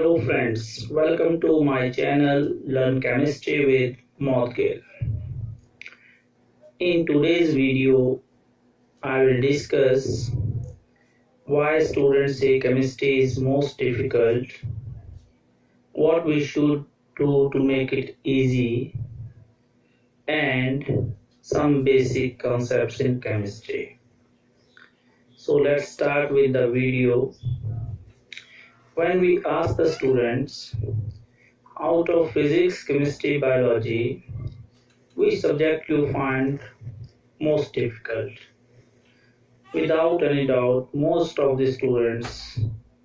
Hello friends, welcome to my channel Learn Chemistry with Mothgill. In today's video, I will discuss why students say chemistry is most difficult, what we should do to make it easy, and some basic concepts in chemistry. So let's start with the video. When we ask the students, out of physics, chemistry, biology, which subject you find most difficult? Without any doubt, most of the students,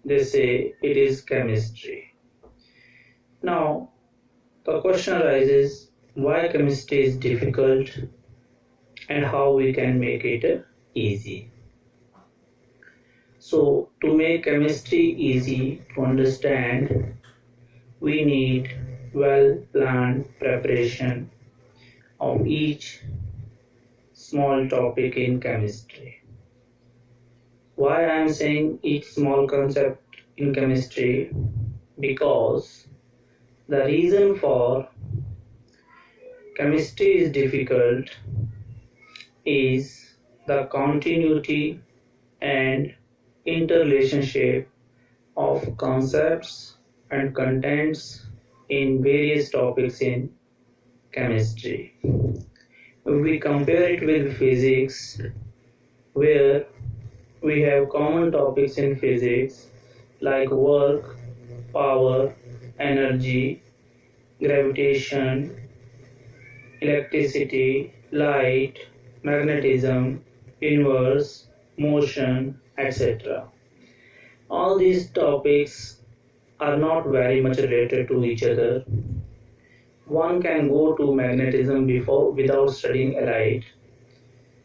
they say it is chemistry. Now, the question arises, why chemistry is difficult and how we can make it easy. So, to make chemistry easy to understand, we need well-planned preparation of each small topic in chemistry. Why I am saying each small concept in chemistry? Because the reason for chemistry is difficult is the continuity and interrelationship of concepts and contents in various topics in chemistry. If we compare it with physics, where we have common topics in physics like work, power, energy, gravitation, electricity, light, magnetism, universe, motion, etc. All these topics are not very much related to each other. One can go to magnetism without studying light.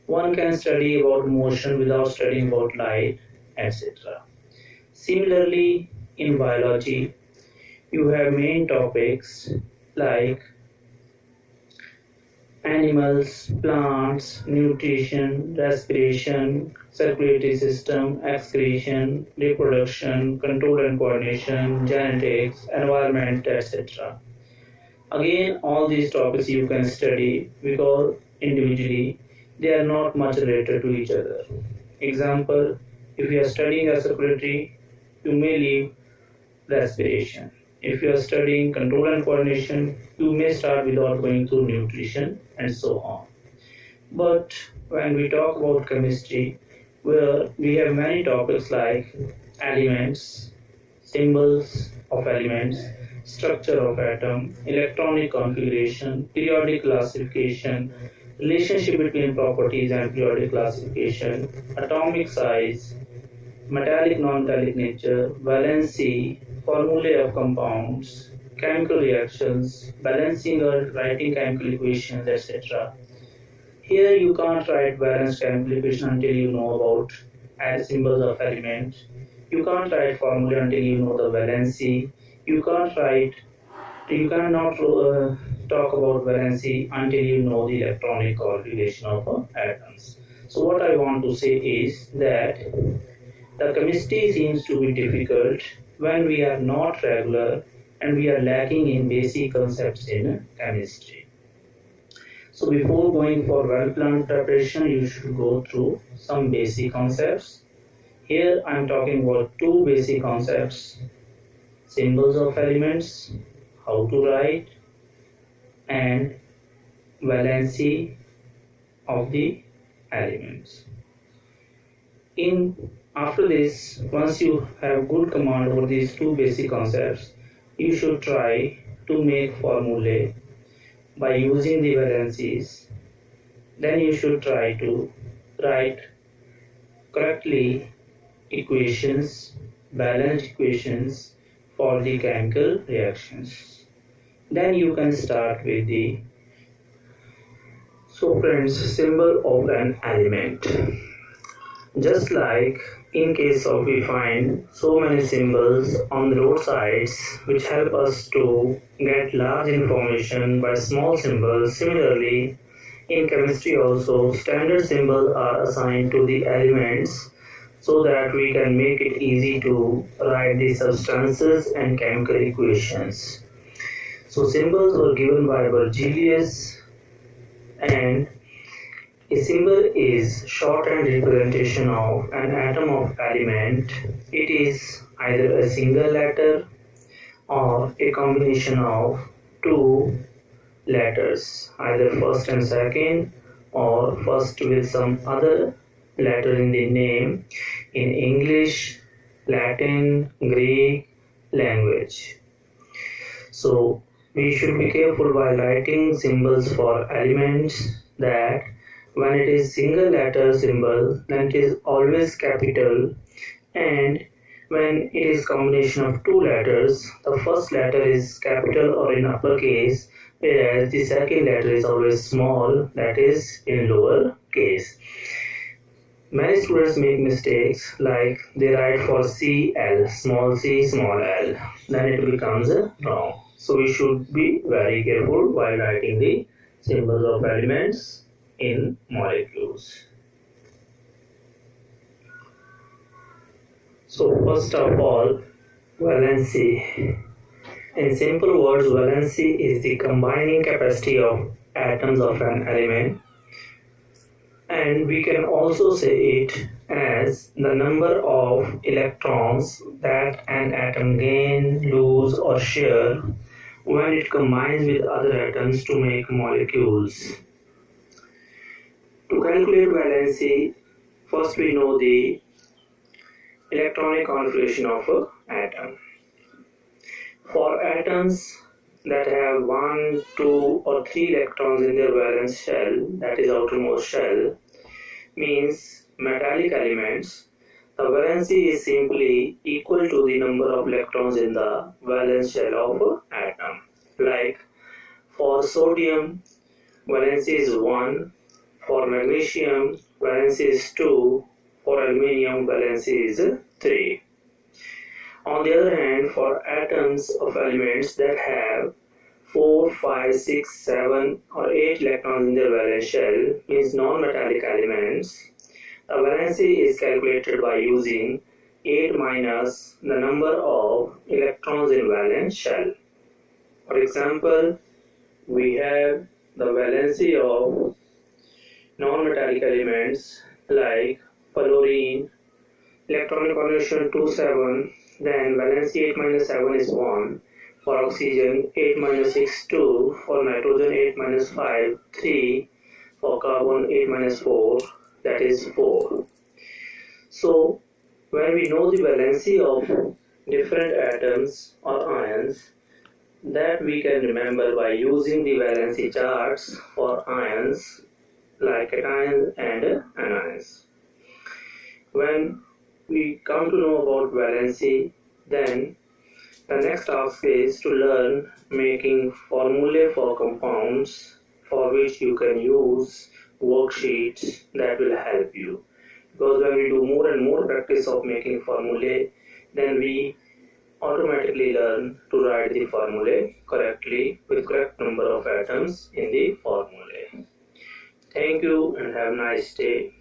One can study about motion without studying about light, etc. Similarly, in biology, you have main topics like animals, plants, nutrition, respiration, circulatory system, excretion, reproduction, control and coordination, genetics, environment, etc. Again, all these topics you can study because individually they are not much related to each other. Example, if you are studying respiratory, you may leave respiration. If you are studying control and coordination, you may start without going through nutrition and so on. But when we talk about chemistry, where we have many topics like elements, symbols of elements, structure of atom, electronic configuration, periodic classification, relationship between properties and periodic classification, atomic size, metallic non-metallic nature, valency, formulae of compounds, chemical reactions, balancing or writing chemical equations, etc. Here you can't write balanced chemical equation until you know about symbols of elements. You can't write formula until you know the valency. You cannot talk about valency until you know the electronic configuration of atoms. So what I want to say is that the chemistry seems to be difficult when we are not regular and we are lacking in basic concepts in chemistry. So before going for well-planned preparation, you should go through some basic concepts. Here I am talking about two basic concepts: symbols of elements, how to write, and valency of the elements. After this, once you have good command over these two basic concepts, you should try to make formulae by using the valencies. Then you should try to write correctly equations, balanced equations for the chemical reactions. Then you can start with the symbol of an element. Just like in case of we find so many symbols on the roadsides which help us to get large information by small symbols, similarly in chemistry also standard symbols are assigned to the elements so that we can make it easy to write the substances and chemical equations. So symbols were given by Berzelius, and a symbol is shorthand representation of an atom of element. It is either a single letter or a combination of two letters, either first and second, or first with some other letter in the name in English, Latin, Greek language. So we should be careful while writing symbols for elements that when it is single letter symbol, then it is always capital, and when it is combination of two letters, the first letter is capital or in uppercase, whereas the second letter is always small, that is in lower case. Many students make mistakes like they write for CL, small c, small l, then it becomes wrong. So we should be very careful while writing the symbols of elements in molecules. So first of all, valency. In simple words, valency is the combining capacity of atoms of an element, and we can also say it as the number of electrons that an atom gain, lose or share when it combines with other atoms to make molecules. To calculate valency, first we know the electronic configuration of an atom. For atoms that have 1, 2 or 3 electrons in their valence shell, that is outermost shell, means metallic elements, the valency is simply equal to the number of electrons in the valence shell of an atom. Like for sodium, valency is 1, for magnesium, valency is 2, for aluminium, valency is 3. On the other hand, for atoms of elements that have 4, 5, 6, 7 or 8 electrons in their valence shell, means non-metallic elements, the valency is calculated by using 8 minus the number of electrons in valence shell. For example, we have the valency of non-metallic elements like fluorine, electronic configuration 2, 7, then valency 8 minus 7 is 1, for oxygen 8 minus 6, 2, for nitrogen 8 minus 5, 3, for carbon 8 minus 4, that is 4. So when we know the valency of different atoms or ions, that we can remember by using the valency charts for ions like cations and anions. When we come to know about valency, then the next task is to learn making formulae for compounds, for which you can use worksheets that will help you. Because when we do more and more practice of making formulae, then we automatically learn to write the formulae correctly with correct number of atoms in the formulae. Thank you and have a nice day.